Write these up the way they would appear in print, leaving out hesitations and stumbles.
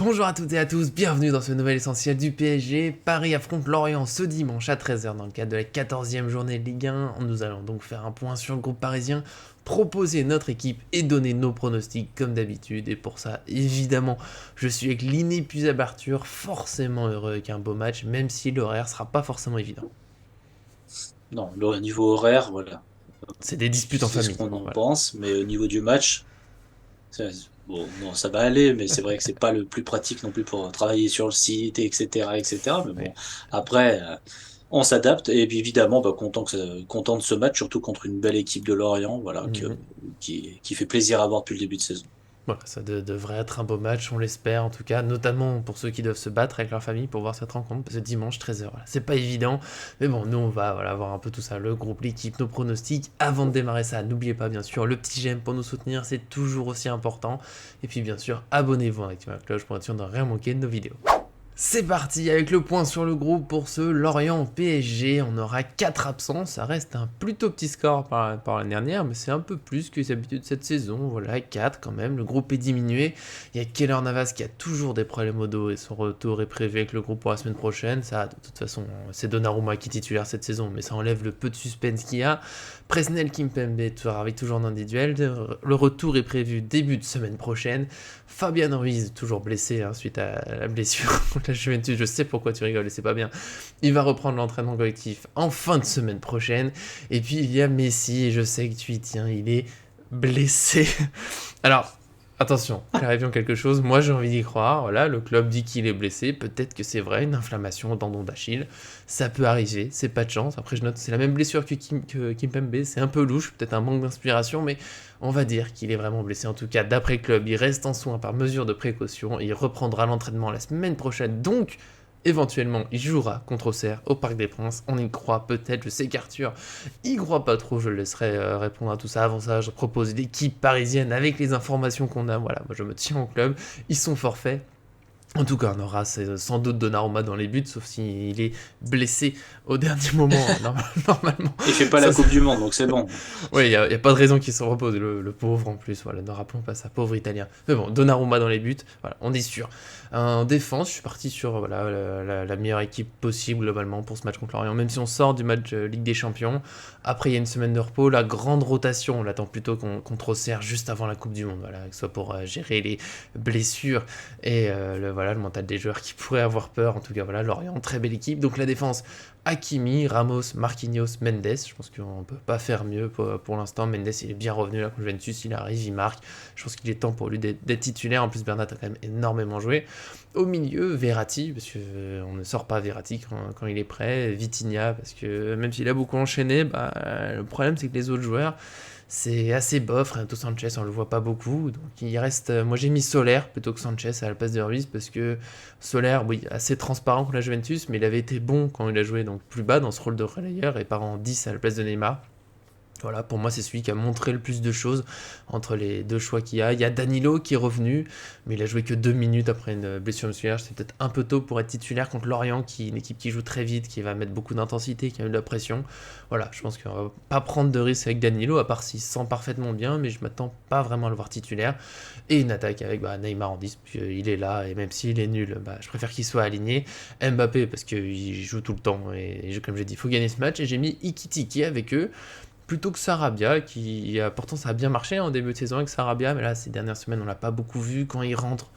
Bonjour à toutes et à tous, bienvenue dans ce nouvel essentiel du PSG. Paris affronte Lorient ce dimanche à 13h dans le cadre de la 14e journée de Ligue 1. Nous allons donc faire un point sur le groupe parisien, proposer notre équipe et donner nos pronostics comme d'habitude. Et pour ça, évidemment, je suis avec l'inépuisable Arthur, forcément heureux avec un beau match, même si l'horaire sera pas forcément évident. Non, au niveau horaire, voilà. C'est des Tu disputes en sais ce famille. qu'on en Voilà. pense, mais au niveau du match, ça- bon, non, ça va aller, mais c'est vrai que c'est pas le plus pratique non plus pour travailler sur le site, etc., etc. Mais bon, Ouais. après, on s'adapte et puis évidemment, bah, content de ce match, surtout contre une belle équipe de Lorient, voilà, Mhm. qui fait plaisir à voir depuis le début de saison. Voilà, ça devrait être un beau match, on l'espère en tout cas, notamment pour ceux qui doivent se battre avec leur famille pour voir cette rencontre, parce que dimanche 13h, voilà. C'est pas évident, mais bon, nous on va voir un peu tout ça, le groupe, l'équipe, nos pronostics. Avant de démarrer ça, n'oubliez pas bien sûr le petit j'aime pour nous soutenir, c'est toujours aussi important, et puis bien sûr, abonnez-vous, activez la cloche pour être sûr de ne rien manquer de nos vidéos. C'est parti avec le point sur le groupe pour ce Lorient PSG. On aura 4 absents, ça reste un plutôt petit score par l'année dernière, mais c'est un peu plus que les habitudes cette saison. Voilà, 4 quand même, le groupe est diminué. Il y a Keller Navas qui a toujours des problèmes au dos et son retour est prévu avec le groupe pour la semaine prochaine. Ça, de toute façon, c'est Donnarumma qui est titulaire cette saison, mais ça enlève le peu de suspense qu'il y a. Presnel Kimpembe avec toujours en individuel. Le retour est prévu début de semaine prochaine. Fabian Ruiz, toujours blessé suite à la blessure contre la Juventus, je sais pourquoi tu rigoles et c'est pas bien. Il va reprendre l'entraînement collectif en fin de semaine prochaine. Et puis il y a Messi, et je sais que tu y tiens, il est blessé. Alors, attention, clarifions quelque chose, moi j'ai envie d'y croire, voilà, le club dit qu'il est blessé, peut-être que c'est vrai, une inflammation au tendon d'Achille, ça peut arriver, c'est pas de chance, après je note, c'est la même blessure que Kimpembe, c'est un peu louche, peut-être un manque d'inspiration, mais on va dire qu'il est vraiment blessé, en tout cas d'après le club, il reste en soins par mesure de précaution, et il reprendra l'entraînement la semaine prochaine, donc éventuellement il jouera contre Auxerre au Parc des Princes, on y croit peut-être, je sais qu'Arthur y croit pas trop, je le laisserai répondre à tout ça. Avant ça, je propose l'équipe parisienne avec les informations qu'on a. Voilà, moi je me tiens au club. Ils sont forfaits. En tout cas, on aura sans doute Donnarumma dans les buts, sauf s'il est blessé au dernier moment, normalement. Il fait pas la Ça, Coupe du Monde, donc c'est bon. oui, il y a pas de raison qu'il se repose, le pauvre en plus. Voilà, ne rappelons pas ça, pauvre italien. Mais bon, Donnarumma dans les buts, voilà, on est sûr. En défense, je suis parti sur voilà, la meilleure équipe possible globalement pour ce match contre l'Orient, même si on sort du match Ligue des Champions. Après, il y a une semaine de repos, la grande rotation, on l'attend plutôt contre Auxerre juste avant la Coupe du Monde, voilà, que ce soit pour gérer les blessures et le mental des joueurs qui pourraient avoir peur. En tout cas, voilà, Lorient, très belle équipe. Donc la défense, Hakimi, Ramos, Marquinhos, Mendes. Je pense qu'on ne peut pas faire mieux pour l'instant. Mendes, il est bien revenu là contre Juventus, il arrive, il marque. Je pense qu'il est temps pour lui d'être titulaire. En plus, Bernat a quand même énormément joué. Au milieu, Verratti, parce qu'on ne sort pas Verratti quand il est prêt. Vitinha, parce que même s'il a beaucoup enchaîné, bah, le problème c'est que les autres joueurs, c'est assez bof. Renato Sanchez, on le voit pas beaucoup. Donc il reste. Moi j'ai mis Solaire plutôt que Sanchez à la place de Ruiz parce que Solaire, oui, assez transparent contre la Juventus, mais il avait été bon quand il a joué donc plus bas dans ce rôle de relayeur et pas en 10 à la place de Neymar. Voilà, pour moi, c'est celui qui a montré le plus de choses entre les deux choix qu'il y a. Il y a Danilo qui est revenu, mais il a joué que 2 minutes après une blessure musculaire. C'est peut-être un peu tôt pour être titulaire contre Lorient, qui est une équipe qui joue très vite, qui va mettre beaucoup d'intensité, qui a eu de la pression. Voilà, je pense qu'on va pas prendre de risque avec Danilo, à part s'il se sent parfaitement bien, mais je m'attends pas vraiment à le voir titulaire. Et une attaque avec Neymar en 10, puis il est là, et même s'il est nul, je préfère qu'il soit aligné. Mbappé, parce qu'il joue tout le temps, et comme j'ai dit, il faut gagner ce match, et j'ai mis Ikitiki avec eux plutôt que Sarabia, qui pourtant ça a bien marché en début de saison avec Sarabia, mais là ces dernières semaines on l'a pas beaucoup vu. Quand il rentre,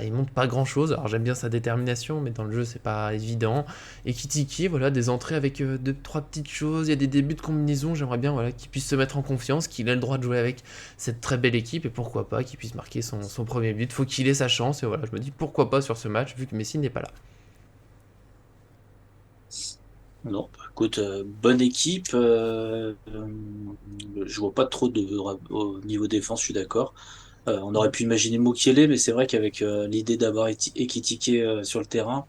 il montre pas grand chose. Alors j'aime bien sa détermination, mais dans le jeu c'est pas évident. Et Kitiki, voilà, des entrées avec deux, trois petites choses, il y a des débuts de combinaison, j'aimerais bien voilà, qu'il puisse se mettre en confiance, qu'il ait le droit de jouer avec cette très belle équipe, et pourquoi pas qu'il puisse marquer son premier but. Faut qu'il ait sa chance, et voilà, je me dis pourquoi pas sur ce match, vu que Messi n'est pas là. Non, bah, écoute, bonne équipe. Je vois pas trop au niveau défense, je suis d'accord. On aurait pu imaginer Mukiele, mais c'est vrai qu'avec l'idée d'avoir Ekitike sur le terrain,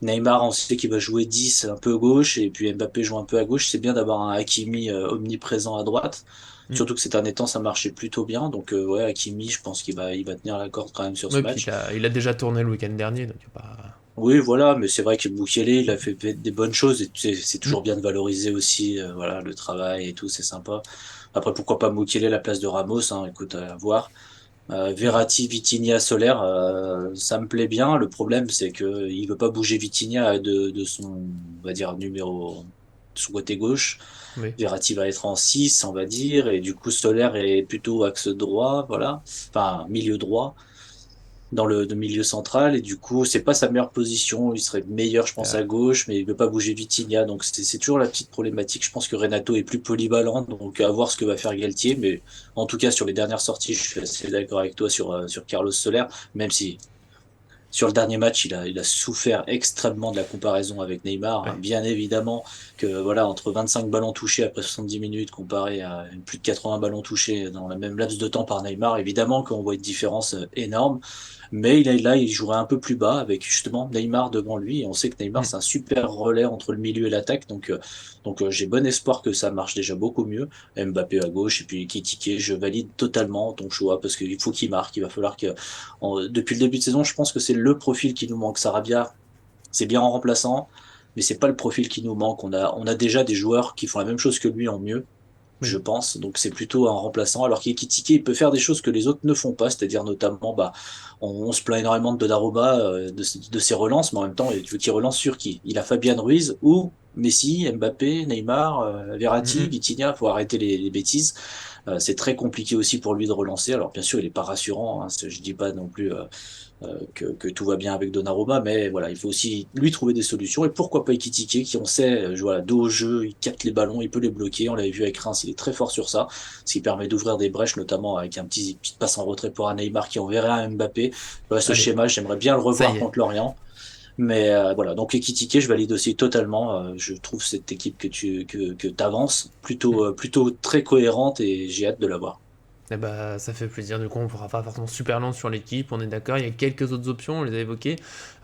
Neymar, on sait qu'il va jouer 10 un peu gauche, et puis Mbappé joue un peu à gauche. C'est bien d'avoir un Hakimi omniprésent à droite. Mm. Surtout que ces derniers temps, ça marchait plutôt bien. Donc ouais, Hakimi, je pense il va tenir la corde quand même sur ce Ouais, puis match. il a déjà tourné le week-end dernier, donc pas. Oui, voilà, mais c'est vrai que Mukiele, il a fait des bonnes choses, et c'est Mm. toujours bien de valoriser aussi voilà, le travail et tout, c'est sympa. Après, pourquoi pas Mukiele à la place de Ramos, hein, écoute, à voir. Verratti, Vitinha, Soler, ça me plaît bien. Le problème, c'est que il veut pas bouger Vitinha de son, on va dire, numéro, de son côté gauche. Oui. Verratti va être en 6 on va dire, et du coup, Soler est plutôt axe droit, voilà. Enfin, milieu droit dans le de milieu central et du coup c'est pas sa meilleure position, il serait meilleur je pense Euh, à gauche mais il veut pas bouger Vitinha donc c'est toujours la petite problématique. Je pense que Renato est plus polyvalent donc à voir ce que va faire Galtier mais en tout cas sur les dernières sorties je suis assez d'accord avec toi sur Carlos Soler même si sur le dernier match, il a souffert extrêmement de la comparaison avec Neymar, hein. ouais. Bien évidemment que voilà, entre 25 ballons touchés après 70 minutes comparé à plus de 80 ballons touchés dans la même laps de temps par Neymar, évidemment qu'on voit une différence énorme. Mais là, il jouerait un peu plus bas avec justement Neymar devant lui. Et on sait que Neymar, Mm. c'est un super relais entre le milieu et l'attaque. J'ai bon espoir que ça marche déjà beaucoup mieux. Mbappé à gauche et puis Ekitike, je valide totalement ton choix parce qu'il faut qu'il marque. Il va falloir que depuis le début de saison, je pense que c'est le profil qui nous manque. Sarabia, c'est bien en remplaçant, mais c'est pas le profil qui nous manque. On a déjà des joueurs qui font la même chose que lui en mieux, je Oui. pense. Donc c'est plutôt un remplaçant. Alors qu'Ekitike, il peut faire des choses que les autres ne font pas, c'est-à-dire notamment, bah, on se plaint énormément de Donnarumma, de ses relances, mais en même temps, tu veux qu'il relance sur qui? Il a Fabian Ruiz ou Messi, Mbappé, Neymar, Mm, Verratti, mm. Vitinha, faut arrêter les bêtises. C'est très compliqué aussi pour lui de relancer. Alors bien sûr, il est pas rassurant. Hein, je dis pas non plus que tout va bien avec Donnarumma, mais voilà, il faut aussi lui trouver des solutions. Et pourquoi pas Ekitike, qui on sait, voilà, dos au jeu, il capte les ballons, il peut les bloquer. On l'avait vu avec Reims, il est très fort sur ça, ce qui permet d'ouvrir des brèches, notamment avec un petit passe en retrait pour un Neymar qui enverrait un Mbappé. Voilà, ce Allez, schéma, j'aimerais bien le ça revoir y est. contre l'Orient. Mais voilà, donc Ekitike, je valide aussi totalement. Je trouve cette équipe que t'avances Mm. plutôt très cohérente et j'ai hâte de la voir. Eh bah, ça fait plaisir. Du coup, on pourra pas forcément super long sur l'équipe. On est d'accord. Il y a quelques autres options. On les a évoquées.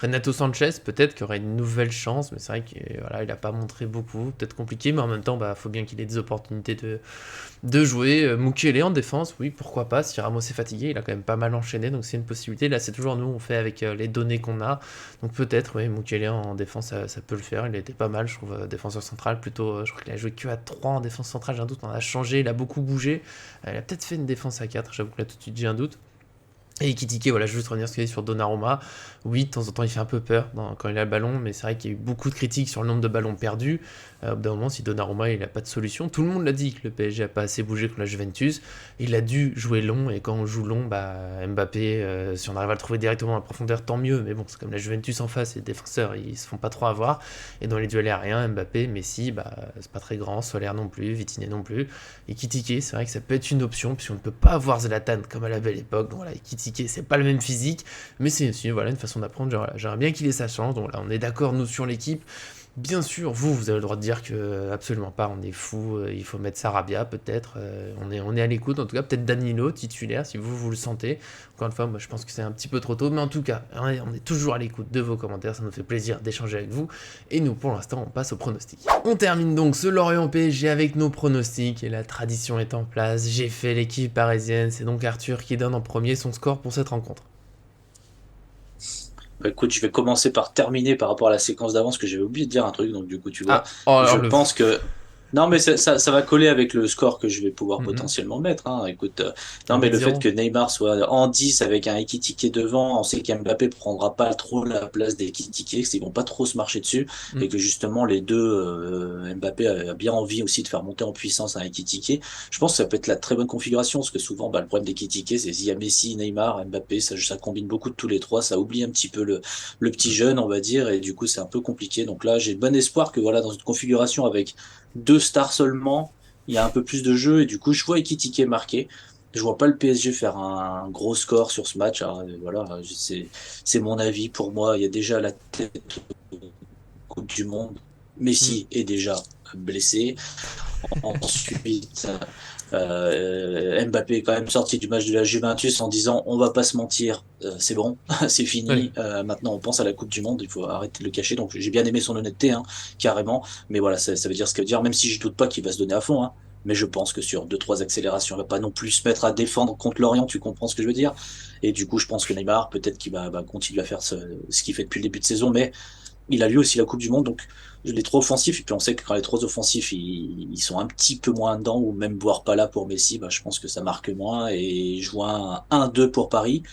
Renato Sanchez, peut-être, qui aurait une nouvelle chance. Mais c'est vrai qu'il voilà, il a pas montré beaucoup. Peut-être compliqué. Mais en même temps, bah, faut bien qu'il ait des opportunités de jouer. Mukiele en défense, oui, pourquoi pas. Si Ramos est fatigué, il a quand même pas mal enchaîné. Donc c'est une possibilité. Là, c'est toujours nous. On fait avec les données qu'on a. Donc peut-être, oui, Mukiele en défense, ça peut le faire. Il a été pas mal, je trouve, défenseur central. Plutôt, je crois qu'il a joué que à 3 en défense centrale. J'ai un doute. On a changé. Il a beaucoup bougé. Elle a peut-être fait une défense à 4, j'avoue que là tout de suite j'ai un doute. Et Ekitike, voilà, je veux juste revenir sur ce qu'il y a sur Donnarumma. Oui, de temps en temps, il fait un peu peur quand il a le ballon, mais c'est vrai qu'il y a eu beaucoup de critiques sur le nombre de ballons perdus. Au bout d'un moment, si Donnarumma, il n'a pas de solution, tout le monde l'a dit que le PSG n'a pas assez bougé contre la Juventus. Il a dû jouer long, et quand on joue long, bah, Mbappé, si on arrive à le trouver directement à la profondeur, tant mieux. Mais bon, c'est comme la Juventus en face, les défenseurs, ils se font pas trop avoir. Et dans les duels aériens, Mbappé, Messi, bah, c'est pas très grand. Solaire non plus, Vitinha non plus. Ekitike, c'est vrai que ça peut être une option, puisqu'on ne peut pas avoir Zlatan comme à la belle époque. Donc voilà, Ekitike, c'est pas le même physique, mais c'est aussi voilà, une façon d'apprendre. J'aimerais bien qu'il ait sa chance. Donc là, on est d'accord, nous, sur l'équipe. Bien sûr, vous avez le droit de dire que absolument pas, on est fou, il faut mettre Sarabia peut-être, on est à l'écoute, en tout cas peut-être Danilo titulaire si vous le sentez. Encore une fois, moi je pense que c'est un petit peu trop tôt, mais en tout cas, on est toujours à l'écoute de vos commentaires, ça nous fait plaisir d'échanger avec vous. Et nous, pour l'instant, on passe au pronostic. On termine donc ce Lorient PSG avec nos pronostics, et la tradition est en place, j'ai fait l'équipe parisienne, c'est donc Arthur qui donne en premier son score pour cette rencontre. Bah, écoute, je vais commencer par terminer par rapport à la séquence d'avance que j'avais oublié de dire un truc. Donc, du coup, tu vois, Ah, oh alors je le... pense que. Non, mais ça va coller avec le score que je vais pouvoir Mhm. potentiellement mettre. Hein. Écoute, Un non, mais le fait 8-0. que Neymar soit en 10 avec un Ekitike devant, on sait qu'Mbappé prendra pas trop la place d'Ekitike, qu'ils vont pas trop se marcher dessus, et Mhm. que justement les deux, Mbappé a bien envie aussi de faire monter en puissance un Ekitike. Je pense que ça peut être la très bonne configuration, parce que souvent, bah, le problème d'Ekitike, c'est s'il y a Messi, Neymar, Mbappé, ça combine beaucoup de tous les trois, ça oublie un petit peu le petit jeune, on va dire, et du coup, c'est un peu compliqué. Donc là, j'ai bon espoir que voilà, dans une configuration avec deux stars seulement, il y a un peu plus de jeu, et du coup, je vois Ekitike marquer. Je vois pas le PSG faire un gros score sur ce match. Alors, voilà, c'est mon avis. Pour moi, il y a déjà la tête Coupe du Monde. Mhm. Messi est déjà blessé. Ensuite, Mbappé est quand même sorti du match de la Juventus en disant on va pas se mentir, c'est bon, c'est Oui. fini. Maintenant, on pense à la Coupe du Monde. Il faut arrêter de le cacher. Donc, j'ai bien aimé son honnêteté, hein, carrément. Mais voilà, ça veut dire ce que veut dire. Même si je doute pas qu'il va se donner à fond. Hein. Mais je pense que sur deux, trois accélérations, il va pas non plus se mettre à défendre contre l'Orient. Tu comprends ce que je veux dire? Et du coup, je pense que Neymar, peut-être qu'il va continuer à faire ce qu'il fait depuis le début de saison, mais il a lui aussi la Coupe du Monde, donc les trois offensifs, et puis on sait que quand les trois offensifs, ils sont un petit peu moins dedans, ou même voire pas là pour Messi, bah, je pense que ça marque moins, et je vois un 1-2 pour Paris,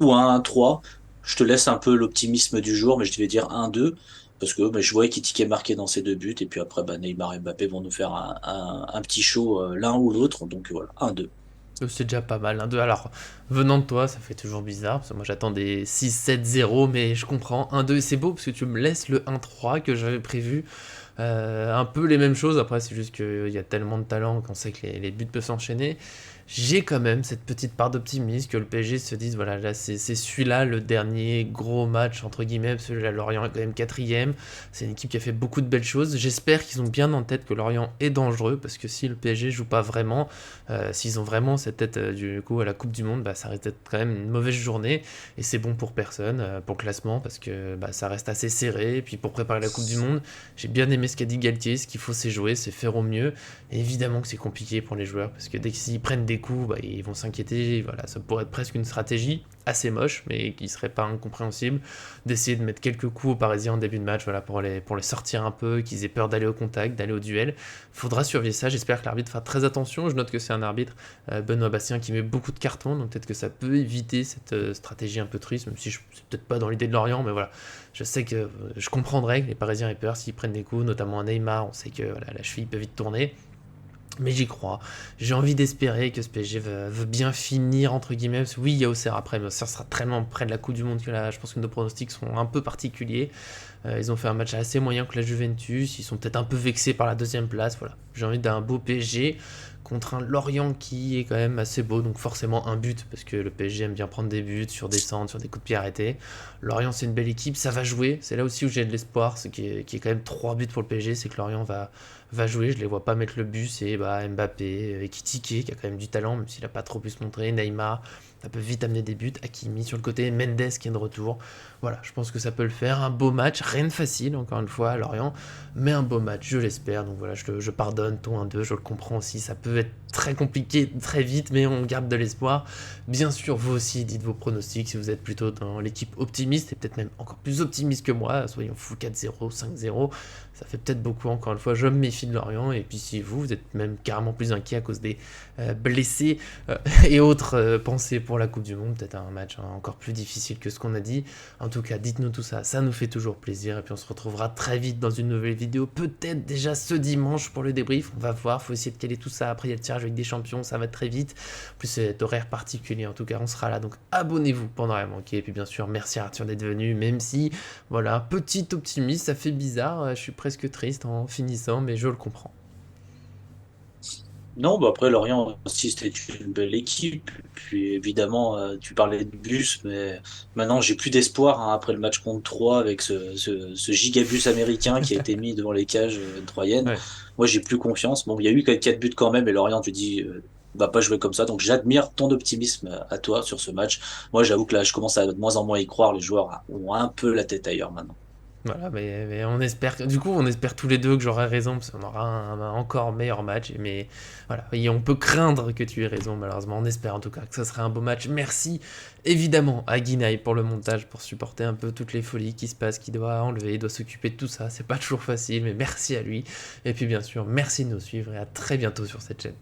ou un 1-3. Je te laisse un peu l'optimisme du jour, mais je vais dire 1-2, parce que bah, je vois Ekitike marqué dans ces deux buts, et puis après, bah, Neymar et Mbappé vont nous faire un petit show l'un ou l'autre, donc voilà, 1-2. C'est déjà pas mal, 1-2. Alors, venant de toi, ça fait toujours bizarre, parce que moi j'attends des 6-7-0, mais je comprends. 1-2, et c'est beau, parce que tu me laisses le 1-3 que j'avais prévu. Un peu les mêmes choses, après c'est juste qu'il y a tellement de talent qu'on sait que les buts peuvent s'enchaîner. J'ai quand même cette petite part d'optimisme que le PSG se dise voilà, là c'est celui-là le dernier gros match entre guillemets, parce que là Lorient est quand même quatrième, c'est une équipe qui a fait beaucoup de belles choses. J'espère qu'ils ont bien en tête que Lorient est dangereux, parce que si le PSG joue pas vraiment, s'ils ont vraiment cette tête du coup à la Coupe du Monde, bah, ça risque d'être quand même une mauvaise journée, et c'est bon pour personne, pour le classement, parce que bah, ça reste assez serré, et puis pour préparer la Coupe du Monde, j'ai bien aimé ce qu'a dit Galtier, ce qu'il faut c'est jouer, c'est faire au mieux. Et évidemment que c'est compliqué pour les joueurs, parce que dès qu'ils prennent des coups, bah, ils vont s'inquiéter. Voilà, ça pourrait être presque une stratégie assez moche, mais qui serait pas incompréhensible, d'essayer de mettre quelques coups aux Parisiens en début de match, voilà, pour les sortir un peu, qu'ils aient peur d'aller au contact, d'aller au duel. Faudra surveiller ça, j'espère que l'arbitre fera très attention. Je note que c'est un arbitre, Benoît Bastien, qui met beaucoup de cartons, donc peut-être que ça peut éviter cette stratégie un peu triste, même si c'est peut-être pas dans l'idée de Lorient, mais voilà, je sais que je comprendrais que les Parisiens aient peur s'ils prennent des coups, notamment un Neymar, on sait que voilà, la cheville peut vite tourner. Mais j'y crois. J'ai envie d'espérer que ce PSG veut bien finir, entre guillemets. Parce que oui, il y a Auxerre après, mais Auxerre sera tellement près de la Coupe du Monde que là, je pense que nos pronostics sont un peu particuliers. Ils ont fait un match assez moyen que la Juventus. Ils sont peut-être un peu vexés par la deuxième place. Voilà. J'ai envie d'un beau PSG contre un Lorient qui est quand même assez beau. Donc forcément un but, parce que le PSG aime bien prendre des buts sur des centres, sur des coups de pied arrêtés. Lorient, c'est une belle équipe. Ça va jouer. C'est là aussi où j'ai de l'espoir. Ce qui est quand même 3 buts pour le PSG. C'est que Lorient va jouer. Je les vois pas mettre le but. C'est bah, Mbappé, Ekitike, qui a quand même du talent, même s'il a pas trop pu se montrer. Neymar, ça peut vite amener des buts. Hakimi sur le côté. Mendes qui est de retour. Voilà, je pense que ça peut le faire. Un beau match. Rien de facile, encore une fois, à Lorient. Mais un beau match, je l'espère. Donc voilà, je pardonne ton 1-2. Je le comprends aussi. Ça peut être très compliqué très vite, mais on garde de l'espoir. Bien sûr, vous aussi, dites vos pronostics si vous êtes plutôt dans l'équipe optimiste et peut-être même encore plus optimiste que moi. Soyons fous, 4-0, 5-0. Ça fait peut-être beaucoup, encore une fois. Je me méfie de Lorient. Et puis si vous êtes même carrément plus inquiet à cause des blessés et autres pensées pour la Coupe du Monde, peut-être un match encore plus difficile que ce qu'on a dit. En tout cas, dites-nous tout ça. Ça nous fait toujours plaisir. Et puis on se retrouvera très vite dans une nouvelle vidéo. Peut-être déjà ce dimanche pour le débrief. On va voir. Faut essayer de caler tout ça. Après, il y a le tirage avec des champions. Ça va très vite. En plus, c'est horaire particulier. En tout cas, on sera là. Donc abonnez-vous pendant rien manquer. Et puis bien sûr, merci à Arthur d'être venu. Même si, voilà, petit optimiste, ça fait bizarre. Je suis presque triste en finissant, mais je le comprends. Non, bah après Lorient aussi c'était une belle équipe. Puis évidemment, tu parlais de bus, mais maintenant j'ai plus d'espoir hein, après le match contre 3 avec ce gigabus américain qui a été mis devant les cages troyennes. Ouais. Moi j'ai plus confiance. Bon, il y a eu 4 buts quand même, et Lorient, tu dis, va pas jouer comme ça. Donc j'admire ton optimisme à toi sur ce match. Moi j'avoue que là je commence à de moins en moins y croire. Les joueurs ont un peu la tête ailleurs maintenant. Voilà, mais on espère, du coup, on espère tous les deux que j'aurai raison, parce qu'on aura un encore meilleur match. Mais voilà, et on peut craindre que tu aies raison, malheureusement. On espère en tout cas que ça sera un beau match. Merci évidemment à Guinaï pour le montage, pour supporter un peu toutes les folies qui se passent, qui doit enlever, il doit s'occuper de tout ça. C'est pas toujours facile, mais merci à lui. Et puis bien sûr, merci de nous suivre et à très bientôt sur cette chaîne.